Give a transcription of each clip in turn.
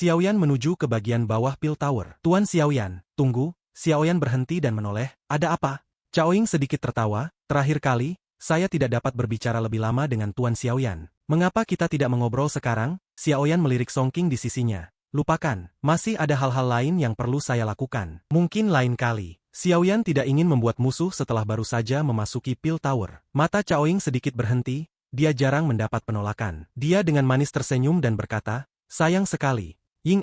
Xiaoyan menuju ke bagian bawah pil tower. Tuan Xiaoyan, tunggu. Xiaoyan berhenti dan menoleh. Ada apa? Caoying sedikit tertawa. Terakhir kali, saya tidak dapat berbicara lebih lama dengan Tuan Xiaoyan. Mengapa kita tidak mengobrol sekarang? Xiaoyan melirik Songqing di sisinya. Lupakan, masih ada hal-hal lain yang perlu saya lakukan. Mungkin lain kali. Xiaoyan tidak ingin membuat musuh setelah baru saja memasuki pil tower. Mata Caoying sedikit berhenti, dia jarang mendapat penolakan. Dia dengan manis tersenyum dan berkata, sayang sekali. Ying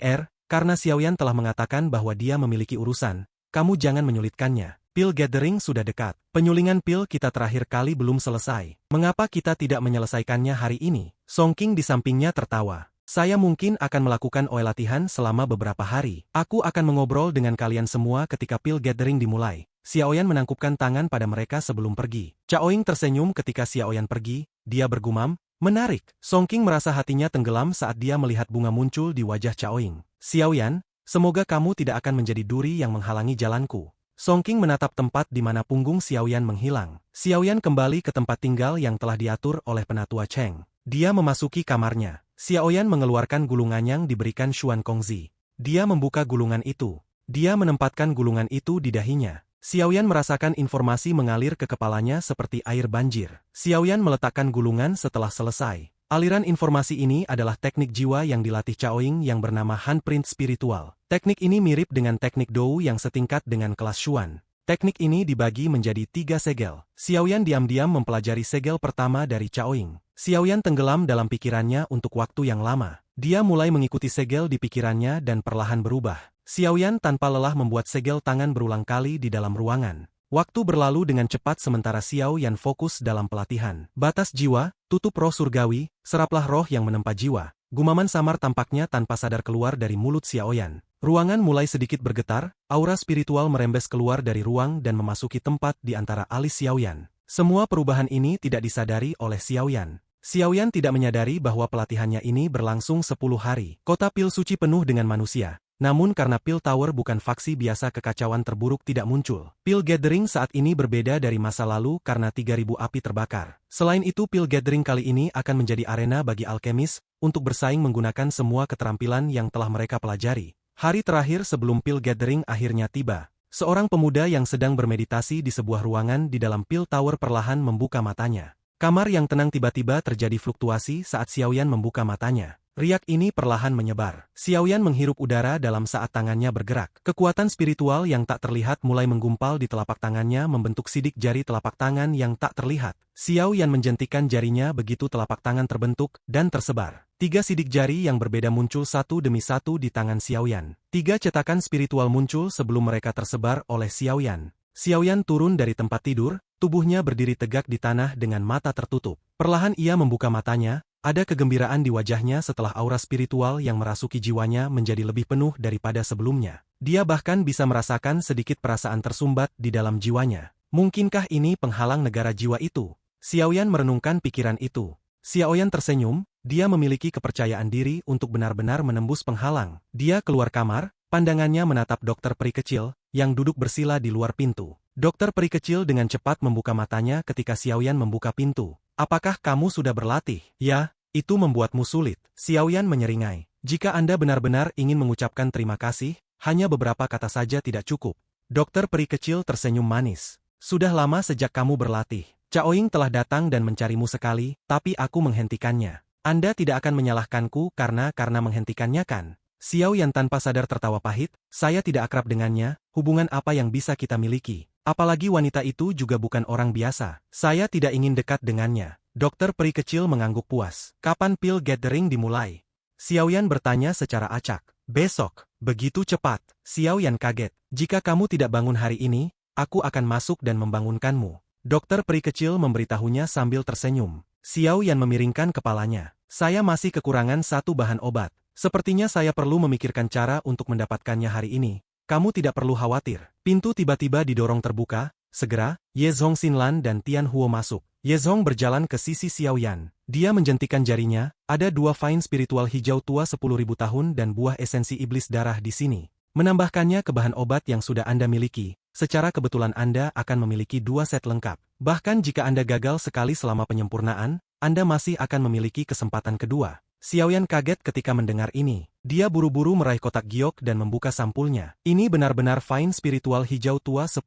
karena Xiaoyan telah mengatakan bahwa dia memiliki urusan, kamu jangan menyulitkannya. Pil gathering sudah dekat. Penyulingan pil kita terakhir kali belum selesai. Mengapa kita tidak menyelesaikannya hari ini? Songqing di sampingnya tertawa. Saya mungkin akan melakukan OE latihan selama beberapa hari. Aku akan mengobrol dengan kalian semua ketika pil gathering dimulai. Xiaoyan menangkupkan tangan pada mereka sebelum pergi. Caoying tersenyum ketika Xiaoyan pergi, dia bergumam, menarik. Songqing merasa hatinya tenggelam saat dia melihat bunga muncul di wajah Caoying. Xiaoyan, semoga kamu tidak akan menjadi duri yang menghalangi jalanku. Songqing menatap tempat di mana punggung Xiaoyan menghilang. Xiaoyan kembali ke tempat tinggal yang telah diatur oleh penatua Cheng. Dia memasuki kamarnya. Xiaoyan mengeluarkan gulungan yang diberikan Xuan Kongzi. Dia membuka gulungan itu. Dia menempatkan gulungan itu di dahinya. Xiaoyan merasakan informasi mengalir ke kepalanya seperti air banjir. Xiaoyan meletakkan gulungan setelah selesai. Aliran informasi ini adalah teknik jiwa yang dilatih Caoying yang bernama handprint spiritual. Teknik ini mirip dengan teknik Dou yang setingkat dengan kelas Xuan. Teknik ini dibagi menjadi 3 segel. Xiaoyan diam-diam mempelajari segel pertama dari Caoying. Xiaoyan tenggelam dalam pikirannya untuk waktu yang lama. Dia mulai mengikuti segel di pikirannya dan perlahan berubah. Xiaoyan tanpa lelah membuat segel tangan berulang kali di dalam ruangan. Waktu berlalu dengan cepat sementara Xiaoyan fokus dalam pelatihan. Batas jiwa, tutup roh surgawi, seraplah roh yang menempa jiwa. Gumaman samar tampaknya tanpa sadar keluar dari mulut Xiaoyan. Ruangan mulai sedikit bergetar, aura spiritual merembes keluar dari ruang dan memasuki tempat di antara alis Xiaoyan. Semua perubahan ini tidak disadari oleh Xiaoyan. Xiaoyan tidak menyadari bahwa pelatihannya ini berlangsung 10 hari. Kota pil suci penuh dengan manusia. Namun karena pil tower bukan faksi biasa kekacauan terburuk tidak muncul. Pil gathering saat ini berbeda dari masa lalu karena 3000 api terbakar. Selain itu pil gathering kali ini akan menjadi arena bagi alkemis untuk bersaing menggunakan semua keterampilan yang telah mereka pelajari. Hari terakhir sebelum pil gathering akhirnya tiba. Seorang pemuda yang sedang bermeditasi di sebuah ruangan di dalam pil tower perlahan membuka matanya. Kamar yang tenang tiba-tiba terjadi fluktuasi saat Xiaoyan membuka matanya. Riak ini perlahan menyebar. Xiaoyan menghirup udara dalam saat tangannya bergerak. Kekuatan spiritual yang tak terlihat mulai menggumpal di telapak tangannya membentuk sidik jari telapak tangan yang tak terlihat. Xiaoyan menjentikan jarinya begitu telapak tangan terbentuk dan tersebar. 3 sidik jari yang berbeda muncul satu demi satu di tangan Xiaoyan. 3 cetakan spiritual muncul sebelum mereka tersebar oleh Xiaoyan. Xiaoyan turun dari tempat tidur, tubuhnya berdiri tegak di tanah dengan mata tertutup. Perlahan ia membuka matanya, ada kegembiraan di wajahnya setelah aura spiritual yang merasuki jiwanya menjadi lebih penuh daripada sebelumnya. Dia bahkan bisa merasakan sedikit perasaan tersumbat di dalam jiwanya. Mungkinkah ini penghalang negara jiwa itu? Xiaoyan merenungkan pikiran itu. Xiaoyan tersenyum, dia memiliki kepercayaan diri untuk benar-benar menembus penghalang. Dia keluar kamar, pandangannya menatap dokter peri kecil, yang duduk bersila di luar pintu. Dokter peri kecil dengan cepat membuka matanya ketika Xiaoyan membuka pintu. Apakah kamu sudah berlatih? Ya, itu membuatmu sulit. Xiaoyan menyeringai. Jika Anda benar-benar ingin mengucapkan terima kasih, hanya beberapa kata saja tidak cukup. Dokter peri kecil tersenyum manis. Sudah lama sejak kamu berlatih. Caoying telah datang dan mencarimu sekali, tapi aku menghentikannya. Anda tidak akan menyalahkanku karena menghentikannya kan? Xiaoyan tanpa sadar tertawa pahit, saya tidak akrab dengannya, hubungan apa yang bisa kita miliki? Apalagi wanita itu juga bukan orang biasa. Saya tidak ingin dekat dengannya. Dokter peri kecil mengangguk puas. Kapan pil gathering dimulai? Xiaoyan bertanya secara acak. Besok. Begitu cepat. Xiaoyan kaget. Jika kamu tidak bangun hari ini, aku akan masuk dan membangunkanmu. Dokter peri kecil memberitahunya sambil tersenyum. Xiaoyan memiringkan kepalanya. Saya masih kekurangan satu bahan obat. Sepertinya saya perlu memikirkan cara untuk mendapatkannya hari ini. Kamu tidak perlu khawatir. Pintu tiba-tiba didorong terbuka. Segera, Ye Zhong Xinlan dan Tian Huo masuk. Ye Zhong berjalan ke sisi Xiaoyan. Dia menjentikan jarinya, ada 2 vine spiritual hijau tua 10.000 tahun dan buah esensi iblis darah di sini. Menambahkannya ke bahan obat yang sudah Anda miliki, secara kebetulan Anda akan memiliki 2 set lengkap. Bahkan jika Anda gagal sekali selama penyempurnaan, Anda masih akan memiliki kesempatan kedua. Xiaoyan kaget ketika mendengar ini. Dia buru-buru meraih kotak giok dan membuka sampulnya. Ini benar-benar fine spiritual hijau tua 10.000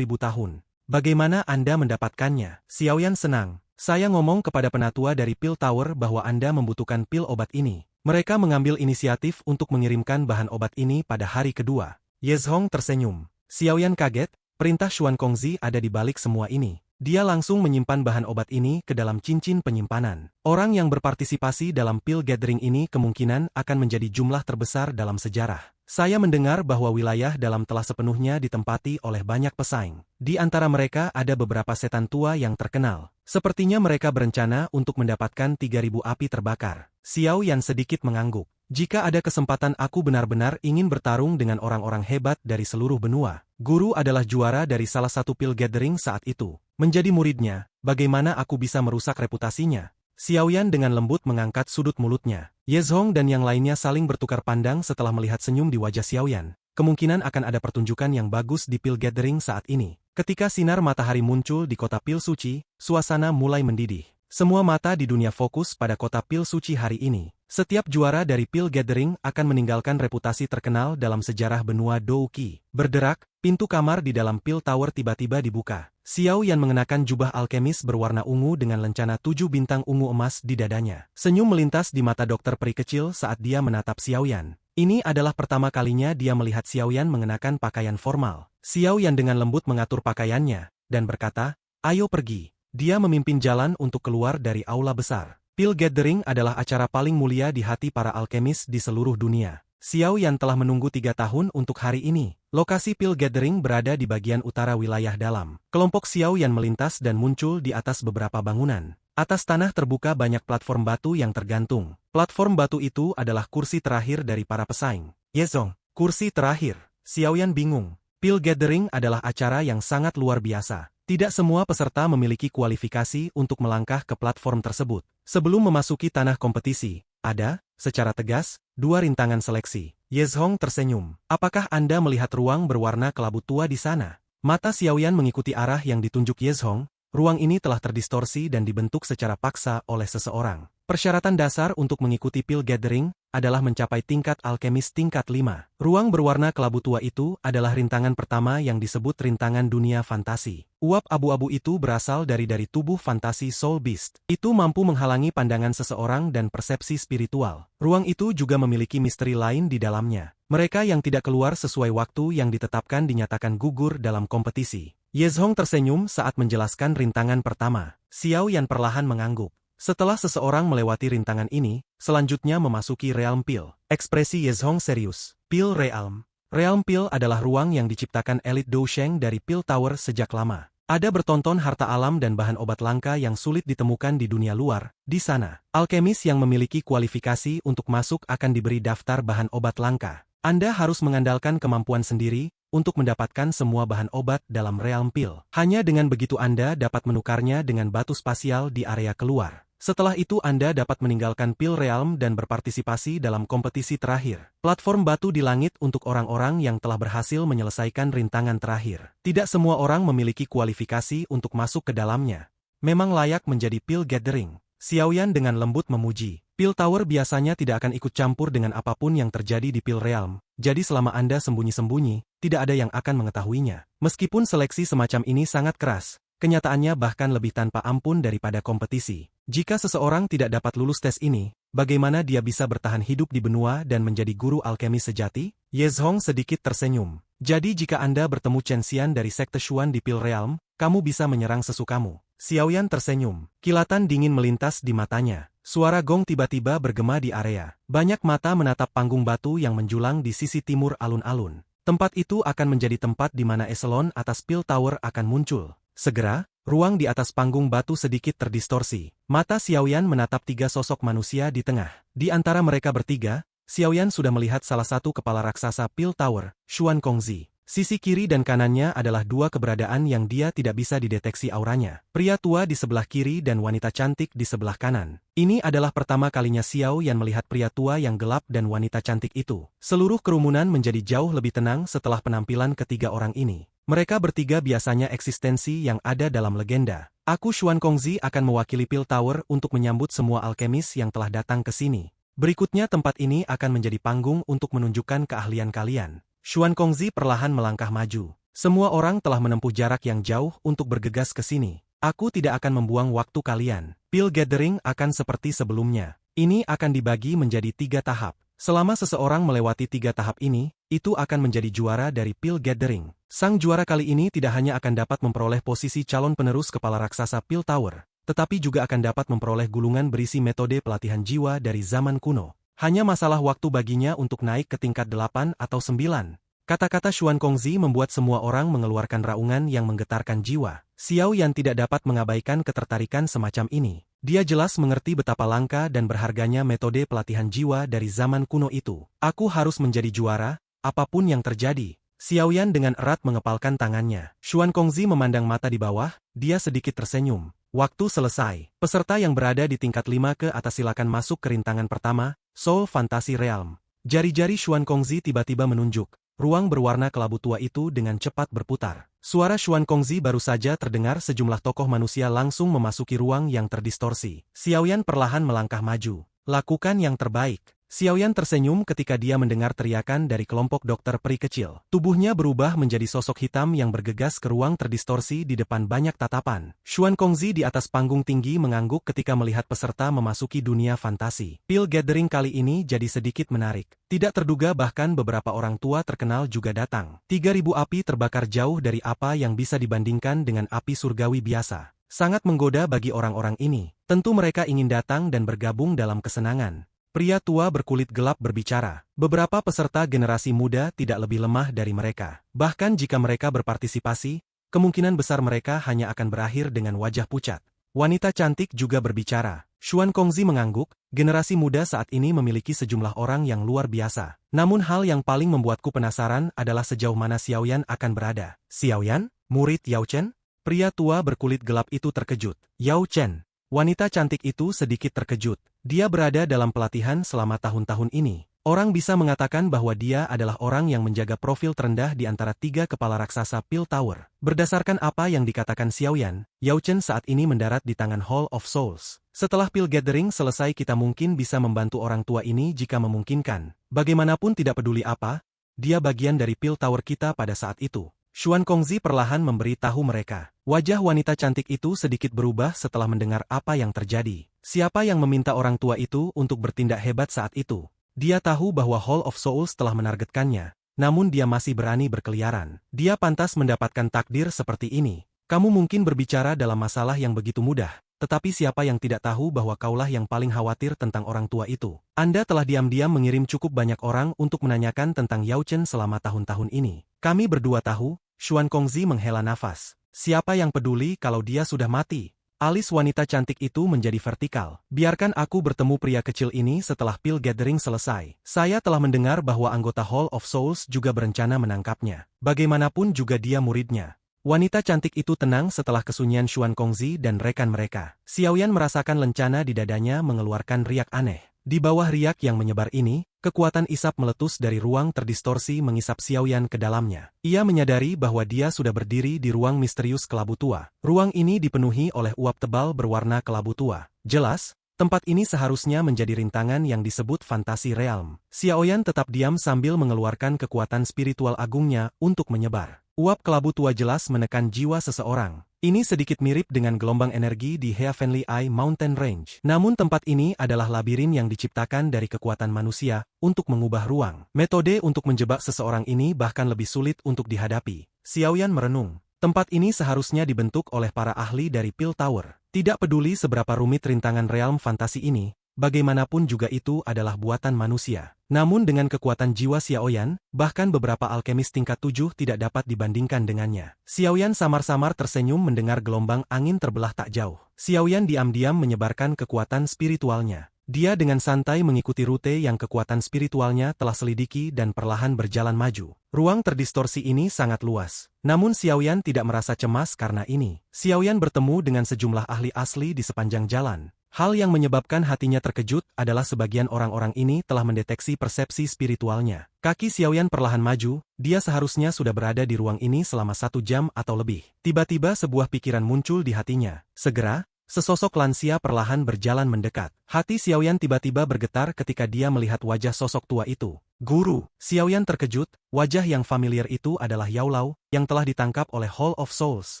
tahun. Bagaimana Anda mendapatkannya? Xiaoyan senang. Saya ngomong kepada penatua dari Pil Tower bahwa Anda membutuhkan pil obat ini. Mereka mengambil inisiatif untuk mengirimkan bahan obat ini pada hari kedua. Ye Zhong tersenyum. Xiaoyan kaget, perintah Xuan Kongzi ada di balik semua ini. Dia langsung menyimpan bahan obat ini ke dalam cincin penyimpanan. Orang yang berpartisipasi dalam pil gathering ini kemungkinan akan menjadi jumlah terbesar dalam sejarah. Saya mendengar bahwa wilayah dalam telah sepenuhnya ditempati oleh banyak pesaing. Di antara mereka ada beberapa setan tua yang terkenal. Sepertinya mereka berencana untuk mendapatkan 3.000 api terbakar. Xiaoyan sedikit mengangguk. Jika ada kesempatan aku benar-benar ingin bertarung dengan orang-orang hebat dari seluruh benua. Guru adalah juara dari salah satu pil gathering saat itu. Menjadi muridnya, bagaimana aku bisa merusak reputasinya? Xiaoyan dengan lembut mengangkat sudut mulutnya. Ye Zhong dan yang lainnya saling bertukar pandang setelah melihat senyum di wajah Xiaoyan. Kemungkinan akan ada pertunjukan yang bagus di pil gathering saat ini. Ketika sinar matahari muncul di kota pil suci, suasana mulai mendidih. Semua mata di dunia fokus pada kota pil suci hari ini. Setiap juara dari pil gathering akan meninggalkan reputasi terkenal dalam sejarah benua Douqi. Berderak, pintu kamar di dalam pil tower tiba-tiba dibuka. Xiaoyan mengenakan jubah alkemis berwarna ungu dengan lencana 7 bintang ungu emas di dadanya. Senyum melintas di mata dokter peri kecil saat dia menatap Xiaoyan. Ini adalah pertama kalinya dia melihat Xiaoyan mengenakan pakaian formal. Xiaoyan dengan lembut mengatur pakaiannya, dan berkata, "Ayo pergi." Dia memimpin jalan untuk keluar dari aula besar. Pil Gathering adalah acara paling mulia di hati para alkemis di seluruh dunia. Xiaoyan telah menunggu 3 tahun untuk hari ini. Lokasi Pil Gathering berada di bagian utara wilayah dalam. Kelompok Xiaoyan melintas dan muncul di atas beberapa bangunan. Atas tanah terbuka banyak platform batu yang tergantung. Platform batu itu adalah kursi terakhir dari para pesaing. Ye Zhong, kursi terakhir. Xiaoyan bingung. Pil Gathering adalah acara yang sangat luar biasa. Tidak semua peserta memiliki kualifikasi untuk melangkah ke platform tersebut. Sebelum memasuki tanah kompetisi, ada, secara tegas, 2 rintangan seleksi. Ye Zhong tersenyum. Apakah Anda melihat ruang berwarna kelabu tua di sana? Mata Xiaoyan mengikuti arah yang ditunjuk Ye Zhong. Ruang ini telah terdistorsi dan dibentuk secara paksa oleh seseorang. Persyaratan dasar untuk mengikuti Pil Gathering adalah mencapai tingkat alkemis tingkat 5. Ruang berwarna kelabu tua itu adalah rintangan pertama yang disebut rintangan dunia fantasi. Uap abu-abu itu berasal dari tubuh fantasi Soul Beast. Itu mampu menghalangi pandangan seseorang dan persepsi spiritual. Ruang itu juga memiliki misteri lain di dalamnya. Mereka yang tidak keluar sesuai waktu yang ditetapkan dinyatakan gugur dalam kompetisi. Ye Zhong tersenyum saat menjelaskan rintangan pertama. Xiaoyan perlahan mengangguk. Setelah seseorang melewati rintangan ini, selanjutnya memasuki Realm Pil. Ekspresi Ye Zhong serius. Pil Realm. Realm Pil adalah ruang yang diciptakan elit Dousheng dari Pil Tower sejak lama. Ada bertonton harta alam dan bahan obat langka yang sulit ditemukan di dunia luar. Di sana, alkemis yang memiliki kualifikasi untuk masuk akan diberi daftar bahan obat langka. Anda harus mengandalkan kemampuan sendiri untuk mendapatkan semua bahan obat dalam Realm Pil. Hanya dengan begitu Anda dapat menukarnya dengan batu spasial di area keluar. Setelah itu Anda dapat meninggalkan Pil Realm dan berpartisipasi dalam kompetisi terakhir. Platform batu di langit untuk orang-orang yang telah berhasil menyelesaikan rintangan terakhir. Tidak semua orang memiliki kualifikasi untuk masuk ke dalamnya. Memang layak menjadi Pil Gathering. Xiaoyan dengan lembut memuji. Pil Tower biasanya tidak akan ikut campur dengan apapun yang terjadi di Pil Realm. Jadi selama Anda sembunyi-sembunyi, tidak ada yang akan mengetahuinya. Meskipun seleksi semacam ini sangat keras, kenyataannya bahkan lebih tanpa ampun daripada kompetisi. Jika seseorang tidak dapat lulus tes ini, bagaimana dia bisa bertahan hidup di benua dan menjadi guru alkemis sejati? Ye Zhong sedikit tersenyum. Jadi jika Anda bertemu Chen Xian dari Sekte Xuan di Pil Realm, kamu bisa menyerang sesukamu. Xiaoyan tersenyum. Kilatan dingin melintas di matanya. Suara gong tiba-tiba bergema di area. Banyak mata menatap panggung batu yang menjulang di sisi timur alun-alun. Tempat itu akan menjadi tempat di mana eselon atas Pil Tower akan muncul. Segera, ruang di atas panggung batu sedikit terdistorsi. Mata Xiaoyan menatap 3 sosok manusia di tengah. Di antara mereka bertiga, Xiaoyan sudah melihat salah satu kepala raksasa Pil Tower, Xuan Kongzi. Sisi kiri dan kanannya adalah 2 keberadaan yang dia tidak bisa dideteksi auranya. Pria tua di sebelah kiri dan wanita cantik di sebelah kanan. Ini adalah pertama kalinya Xiaoyan melihat pria tua yang gelap dan wanita cantik itu. Seluruh kerumunan menjadi jauh lebih tenang setelah penampilan ketiga orang ini. Mereka bertiga biasanya eksistensi yang ada dalam legenda. Aku Xuan Kongzi akan mewakili Pil Tower untuk menyambut semua alkemis yang telah datang ke sini. Berikutnya tempat ini akan menjadi panggung untuk menunjukkan keahlian kalian. Xuan Kongzi perlahan melangkah maju. Semua orang telah menempuh jarak yang jauh untuk bergegas ke sini. Aku tidak akan membuang waktu kalian. Pil Gathering akan seperti sebelumnya. Ini akan dibagi menjadi 3 tahap. Selama seseorang melewati 3 tahap ini, itu akan menjadi juara dari Pil Gathering. Sang juara kali ini tidak hanya akan dapat memperoleh posisi calon penerus kepala raksasa Pil Tower, tetapi juga akan dapat memperoleh gulungan berisi metode pelatihan jiwa dari zaman kuno. Hanya masalah waktu baginya untuk naik ke tingkat 8 atau 9. Kata-kata Xuan Kongzi membuat semua orang mengeluarkan raungan yang menggetarkan jiwa. Xiao Yan tidak dapat mengabaikan ketertarikan semacam ini. Dia jelas mengerti betapa langka dan berharganya metode pelatihan jiwa dari zaman kuno itu. Aku harus menjadi juara, apapun yang terjadi. Xiao Yan dengan erat mengepalkan tangannya. Xuan Kongzi memandang mata di bawah, dia sedikit tersenyum. Waktu selesai. Peserta yang berada di tingkat 5 ke atas silakan masuk ke rintangan pertama, Soul Fantasy Realm. Jari-jari Xuan Kongzi tiba-tiba menunjuk. Ruang berwarna kelabu tua itu dengan cepat berputar. Suara Xuan Kongzi baru saja terdengar, sejumlah tokoh manusia langsung memasuki ruang yang terdistorsi. Xiao Yan perlahan melangkah maju. Lakukan yang terbaik. Xiao Yan tersenyum ketika dia mendengar teriakan dari kelompok dokter peri kecil. Tubuhnya berubah menjadi sosok hitam yang bergegas ke ruang terdistorsi di depan banyak tatapan. Xuan Kongzi di atas panggung tinggi mengangguk ketika melihat peserta memasuki dunia fantasi. Pil Gathering kali ini jadi sedikit menarik. Tidak terduga bahkan beberapa orang tua terkenal juga datang. 3.000 api terbakar jauh dari apa yang bisa dibandingkan dengan api surgawi biasa. Sangat menggoda bagi orang-orang ini. Tentu mereka ingin datang dan bergabung dalam kesenangan. Pria tua berkulit gelap berbicara. Beberapa peserta generasi muda tidak lebih lemah dari mereka. Bahkan jika mereka berpartisipasi, kemungkinan besar mereka hanya akan berakhir dengan wajah pucat. Wanita cantik juga berbicara. Xuan Kongzi mengangguk, generasi muda saat ini memiliki sejumlah orang yang luar biasa. Namun hal yang paling membuatku penasaran adalah sejauh mana Xiao Yan akan berada. Xiao Yan? Murid Yao Chen? Pria tua berkulit gelap itu terkejut. Yao Chen. Wanita cantik itu sedikit terkejut. Dia berada dalam pelatihan selama tahun-tahun ini. Orang bisa mengatakan bahwa dia adalah orang yang menjaga profil terendah di antara 3 kepala raksasa Pil Tower. Berdasarkan apa yang dikatakan Xiao Yan, Yao Chen saat ini mendarat di tangan Hall of Souls. Setelah Pil Gathering selesai kita mungkin bisa membantu orang tua ini jika memungkinkan. Bagaimanapun tidak peduli apa, dia bagian dari Pil Tower kita pada saat itu. Xuan Kongzi perlahan memberi tahu mereka. Wajah wanita cantik itu sedikit berubah setelah mendengar apa yang terjadi. Siapa yang meminta orang tua itu untuk bertindak hebat saat itu? Dia tahu bahwa Hall of Souls telah menargetkannya, namun dia masih berani berkeliaran. Dia pantas mendapatkan takdir seperti ini. Kamu mungkin berbicara dalam masalah yang begitu mudah, tetapi siapa yang tidak tahu bahwa kaulah yang paling khawatir tentang orang tua itu? Anda telah diam-diam mengirim cukup banyak orang untuk menanyakan tentang Yao Chen selama tahun-tahun ini. Kami berdua tahu. Xuan Kongzi menghela nafas. Siapa yang peduli kalau dia sudah mati? Alis wanita cantik itu menjadi vertikal. Biarkan aku bertemu pria kecil ini setelah Pil Gathering selesai. Saya telah mendengar bahwa anggota Hall of Souls juga berencana menangkapnya. Bagaimanapun juga dia muridnya. Wanita cantik itu tenang setelah kesunyian Xuan Kongzi dan rekan mereka. Xiao Yan merasakan lencana di dadanya mengeluarkan riak aneh. Di bawah riak yang menyebar ini, kekuatan isap meletus dari ruang terdistorsi mengisap Xiao Yan ke dalamnya. Ia menyadari bahwa dia sudah berdiri di ruang misterius kelabu tua. Ruang ini dipenuhi oleh uap tebal berwarna kelabu tua. Jelas, tempat ini seharusnya menjadi rintangan yang disebut Fantasy Realm. Xiao Yan tetap diam sambil mengeluarkan kekuatan spiritual agungnya untuk menyebar. Uap kelabu tua jelas menekan jiwa seseorang. Ini sedikit mirip dengan gelombang energi di Heavenly Eye Mountain Range. Namun tempat ini adalah labirin yang diciptakan dari kekuatan manusia untuk mengubah ruang. Metode untuk menjebak seseorang ini bahkan lebih sulit untuk dihadapi. Xiao Yan merenung. Tempat ini seharusnya dibentuk oleh para ahli dari Pil Tower. Tidak peduli seberapa rumit rintangan realm fantasi ini, bagaimanapun juga itu adalah buatan manusia. Namun dengan kekuatan jiwa Xiao Yan, bahkan beberapa alkemis tingkat 7 tidak dapat dibandingkan dengannya. Xiao Yan samar-samar tersenyum mendengar gelombang angin terbelah tak jauh. Xiao Yan diam-diam menyebarkan kekuatan spiritualnya. Dia dengan santai mengikuti rute yang kekuatan spiritualnya telah selidiki dan perlahan berjalan maju. Ruang terdistorsi ini sangat luas. Namun Xiao Yan tidak merasa cemas karena ini. Xiao Yan bertemu dengan sejumlah ahli asli di sepanjang jalan. Hal yang menyebabkan hatinya terkejut adalah sebagian orang-orang ini telah mendeteksi persepsi spiritualnya. Kaki Xiao Yan perlahan maju, dia seharusnya sudah berada di ruang ini selama 1 jam atau lebih. Tiba-tiba sebuah pikiran muncul di hatinya. Segera, Sesosok lansia perlahan berjalan mendekat. Hati Xiaoyan tiba-tiba bergetar ketika dia melihat wajah sosok tua itu. Guru, Xiaoyan terkejut, wajah yang familiar itu adalah Yao Lao, yang telah ditangkap oleh Hall of Souls.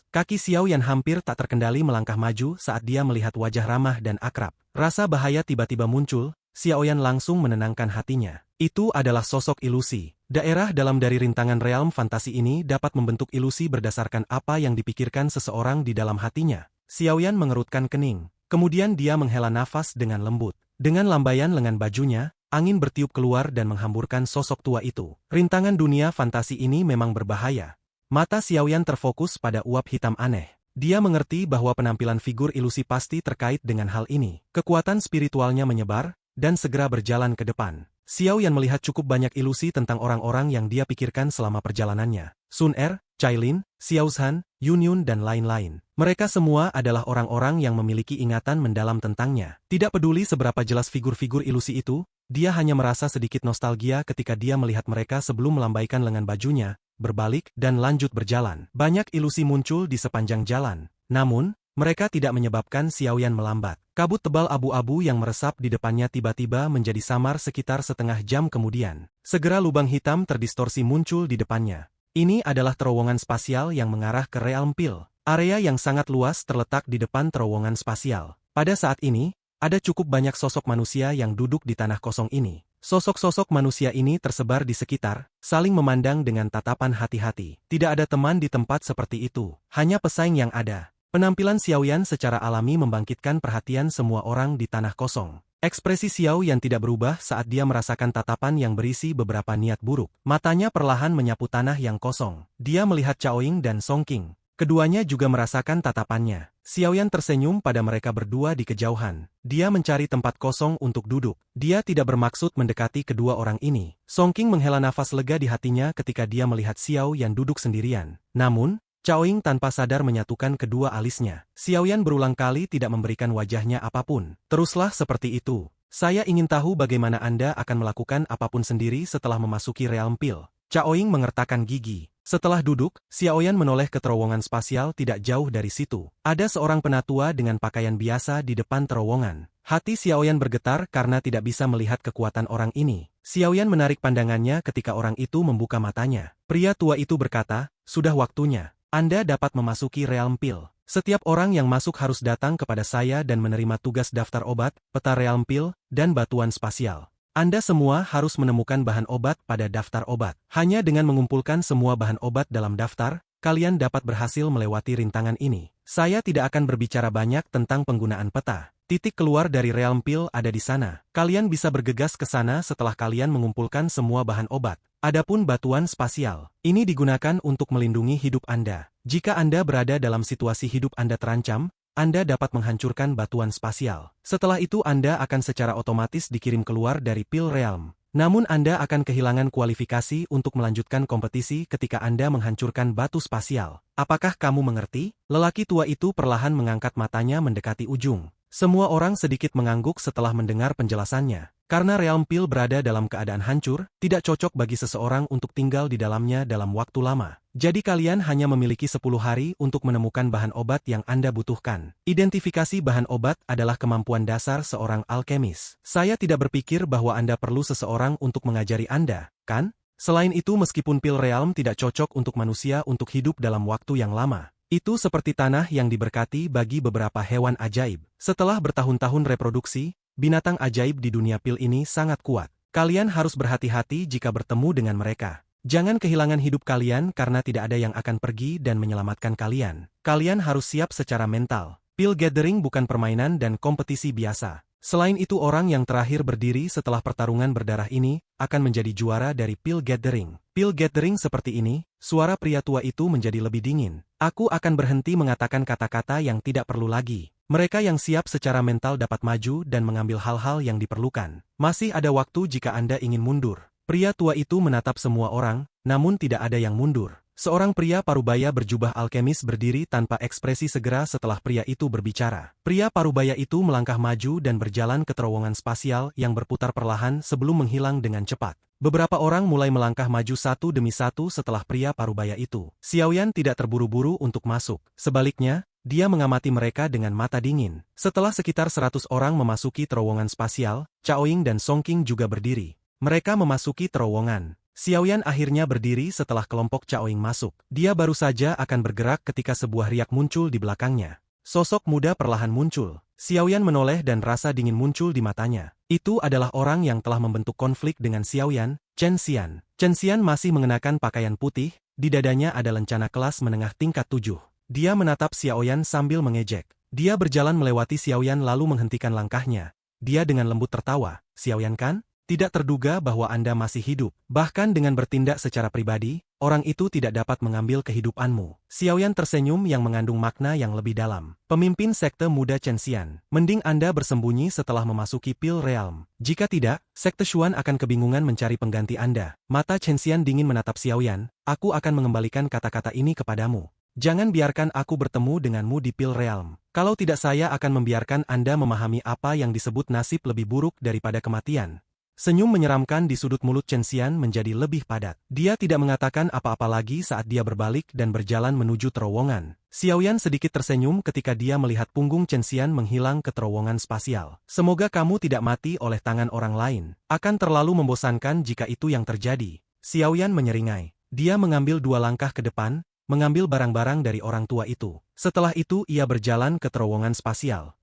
Kaki Xiaoyan hampir tak terkendali melangkah maju saat dia melihat wajah ramah dan akrab. Rasa bahaya tiba-tiba muncul, Xiaoyan langsung menenangkan hatinya. Itu adalah sosok ilusi. Daerah dalam dari rintangan realm fantasi ini dapat membentuk ilusi berdasarkan apa yang dipikirkan seseorang di dalam hatinya. Xiaoyan mengerutkan kening. Kemudian dia menghela nafas dengan lembut. Dengan lambaian lengan bajunya, angin bertiup keluar dan menghamburkan sosok tua itu. Rintangan dunia fantasi ini memang berbahaya. Mata Xiaoyan terfokus pada uap hitam aneh. Dia mengerti bahwa penampilan figur ilusi pasti terkait dengan hal ini. Kekuatan spiritualnya menyebar, dan segera berjalan ke depan. Xiaoyan melihat cukup banyak ilusi tentang orang-orang yang dia pikirkan selama perjalanannya. Sun Er, Cailin, Xiao Zhan, Yun, dan lain-lain. Mereka semua adalah orang-orang yang memiliki ingatan mendalam tentangnya. Tidak peduli seberapa jelas figur-figur ilusi itu, dia hanya merasa sedikit nostalgia ketika dia melihat mereka sebelum melambaikan lengan bajunya, berbalik, dan lanjut berjalan. Banyak ilusi muncul di sepanjang jalan. Namun, mereka tidak menyebabkan Xiaoyan melambat. Kabut tebal abu-abu yang meresap di depannya tiba-tiba menjadi samar sekitar setengah jam kemudian. Segera lubang hitam terdistorsi muncul di depannya. Ini adalah terowongan spasial yang mengarah ke Realm Pil. Area yang sangat luas terletak di depan terowongan spasial. Pada saat ini, ada cukup banyak sosok manusia yang duduk di tanah kosong ini. Sosok-sosok manusia ini tersebar di sekitar, saling memandang dengan tatapan hati-hati. Tidak ada teman di tempat seperti itu, hanya pesaing yang ada. Penampilan Xiaoyan secara alami membangkitkan perhatian semua orang di tanah kosong. Ekspresi Xiaoyan tidak berubah saat dia merasakan tatapan yang berisi beberapa niat buruk. Matanya perlahan menyapu tanah yang kosong. Dia melihat Caoying dan Song Qing. Keduanya juga merasakan tatapannya. Xiaoyan tersenyum pada mereka berdua di kejauhan. Dia mencari tempat kosong untuk duduk. Dia tidak bermaksud mendekati kedua orang ini. Song Qing menghela nafas lega di hatinya ketika dia melihat Xiaoyan duduk sendirian. Namun, Caoying tanpa sadar menyatukan kedua alisnya. Xiaoyan berulang kali tidak memberikan wajahnya apapun. Teruslah seperti itu. Saya ingin tahu bagaimana Anda akan melakukan apapun sendiri setelah memasuki Realm Pil. Caoying mengertakkan gigi. Setelah duduk, Xiaoyan menoleh ke terowongan spasial tidak jauh dari situ. Ada seorang penatua dengan pakaian biasa di depan terowongan. Hati Xiaoyan bergetar karena tidak bisa melihat kekuatan orang ini. Xiaoyan menarik pandangannya ketika orang itu membuka matanya. Pria tua itu berkata, "Sudah waktunya. Anda dapat memasuki Realm Pil. Setiap orang yang masuk harus datang kepada saya dan menerima tugas daftar obat, peta Realm Pil, dan batuan spasial. Anda semua harus menemukan bahan obat pada daftar obat. Hanya dengan mengumpulkan semua bahan obat dalam daftar, kalian dapat berhasil melewati rintangan ini. Saya tidak akan berbicara banyak tentang penggunaan peta. Titik keluar dari Realm Pil ada di sana. Kalian bisa bergegas ke sana setelah kalian mengumpulkan semua bahan obat. Adapun batuan spasial, ini digunakan untuk melindungi hidup Anda. Jika Anda berada dalam situasi hidup Anda terancam, Anda dapat menghancurkan batuan spasial. Setelah itu Anda akan secara otomatis dikirim keluar dari Pil Realm. Namun Anda akan kehilangan kualifikasi untuk melanjutkan kompetisi ketika Anda menghancurkan batu spasial. Apakah kamu mengerti? Lelaki tua itu perlahan mengangkat matanya mendekati ujung. Semua orang sedikit mengangguk setelah mendengar penjelasannya. Karena Realm Pil berada dalam keadaan hancur, tidak cocok bagi seseorang untuk tinggal di dalamnya dalam waktu lama. Jadi kalian hanya memiliki 10 hari untuk menemukan bahan obat yang Anda butuhkan. Identifikasi bahan obat adalah kemampuan dasar seorang alkemis. Saya tidak berpikir bahwa Anda perlu seseorang untuk mengajari Anda, kan? Selain itu meskipun Pil Realm tidak cocok untuk manusia untuk hidup dalam waktu yang lama. Itu seperti tanah yang diberkati bagi beberapa hewan ajaib. Setelah bertahun-tahun reproduksi, binatang ajaib di dunia Pil ini sangat kuat. Kalian harus berhati-hati jika bertemu dengan mereka. Jangan kehilangan hidup kalian karena tidak ada yang akan pergi dan menyelamatkan kalian. Kalian harus siap secara mental. Pil Gathering bukan permainan dan kompetisi biasa. Selain itu orang yang terakhir berdiri setelah pertarungan berdarah ini, akan menjadi juara dari Pil Gathering. Pil Gathering seperti ini, suara pria tua itu menjadi lebih dingin. Aku akan berhenti mengatakan kata-kata yang tidak perlu lagi. Mereka yang siap secara mental dapat maju dan mengambil hal-hal yang diperlukan. Masih ada waktu jika Anda ingin mundur. Pria tua itu menatap semua orang, namun tidak ada yang mundur. Seorang pria parubaya berjubah alkemis berdiri tanpa ekspresi segera setelah pria itu berbicara. Pria parubaya itu melangkah maju dan berjalan ke terowongan spasial yang berputar perlahan sebelum menghilang dengan cepat. Beberapa orang mulai melangkah maju satu demi satu setelah pria parubaya itu. Xiaoyan tidak terburu-buru untuk masuk. Sebaliknya, Dia mengamati mereka dengan mata dingin. Setelah sekitar 100 orang memasuki terowongan spasial, Chaoying dan Song Qing juga berdiri. Mereka memasuki terowongan. Xiaoyan akhirnya berdiri setelah kelompok Chaoying masuk. Dia baru saja akan bergerak ketika sebuah riak muncul di belakangnya. Sosok muda perlahan muncul. Xiaoyan menoleh dan rasa dingin muncul di matanya. Itu adalah orang yang telah membentuk konflik dengan Xiaoyan, Chen Xian. Chen Xian masih mengenakan pakaian putih, di dadanya ada lencana kelas menengah tingkat 7. Dia menatap Xiaoyan sambil mengejek. Dia berjalan melewati Xiaoyan lalu menghentikan langkahnya. Dia dengan lembut tertawa. Xiaoyan kan? Tidak terduga bahwa Anda masih hidup. Bahkan dengan bertindak secara pribadi, orang itu tidak dapat mengambil kehidupanmu. Xiaoyan tersenyum yang mengandung makna yang lebih dalam. Pemimpin sekte muda Chen Xian. Mending Anda bersembunyi setelah memasuki Pil Realm. Jika tidak, sekte Xuan akan kebingungan mencari pengganti Anda. Mata Chen Xian dingin menatap Xiaoyan. Aku akan mengembalikan kata-kata ini kepadamu. Jangan biarkan aku bertemu denganmu di Pil Realm. Kalau tidak saya akan membiarkan Anda memahami apa yang disebut nasib lebih buruk daripada kematian. Senyum menyeramkan di sudut mulut Chen Xian menjadi lebih padat. Dia tidak mengatakan apa-apa lagi saat dia berbalik dan berjalan menuju terowongan. Xiaoyan sedikit tersenyum ketika dia melihat punggung Chen Xian menghilang ke terowongan spasial. Semoga kamu tidak mati oleh tangan orang lain. Akan terlalu membosankan jika itu yang terjadi. Xiaoyan menyeringai. Dia mengambil 2 langkah ke depan, mengambil barang-barang dari orang tua itu. Setelah itu ia berjalan ke terowongan spasial.